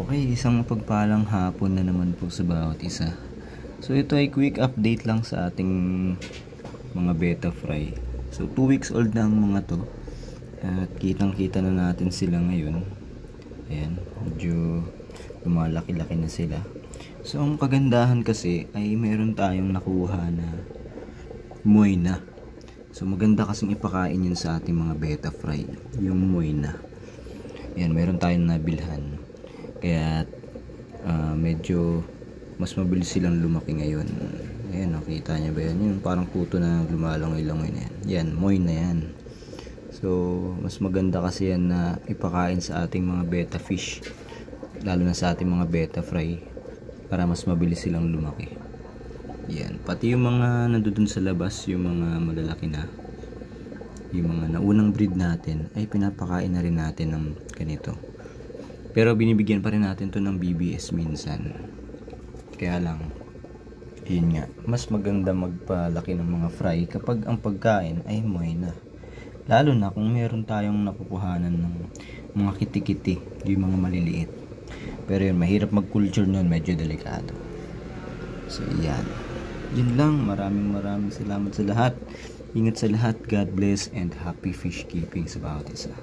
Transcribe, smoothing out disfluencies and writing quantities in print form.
Okay, isang mapagpalang hapon na naman po sa bawat isa. So ito ay quick update lang sa ating mga betta fry. So 2 weeks old na ang mga to. At kitang kita na natin sila ngayon. Ayan, medyo lumalaki-laki na sila. So ang kagandahan kasi ay meron tayong nakuha na moina. So maganda kasing ipakain yun sa ating mga betta fry, yung moina. Ayan, meron tayong nabilhan. Kaya medyo mas mabilis silang lumaki ngayon. Ayan, nakita nyo ba yan? Yung parang kuto na lumalangoy-langoy na yan. Yan, moy na yan. So, mas maganda kasi yan na ipakain sa ating mga betta fish. Lalo na sa ating mga betta fry. Para mas mabilis silang lumaki. Yan. Pati yung mga nandoon sa labas, yung mga malalaki na, yung mga naunang breed natin, ay pinapakain na rin natin ng ganito. Pero binibigyan pa rin natin to ng BBS minsan. Kaya lang, yun nga, mas maganda magpalaki ng mga fry kapag ang pagkain ay moina. Lalo na kung meron tayong nakukuhanan ng mga kitikiti, yung mga maliliit. Pero yun, mahirap mag-culture nun, medyo delikado. So yan. Yun lang, maraming salamat sa lahat. Ingat sa lahat, God bless, and happy fish keeping sa bawat isa.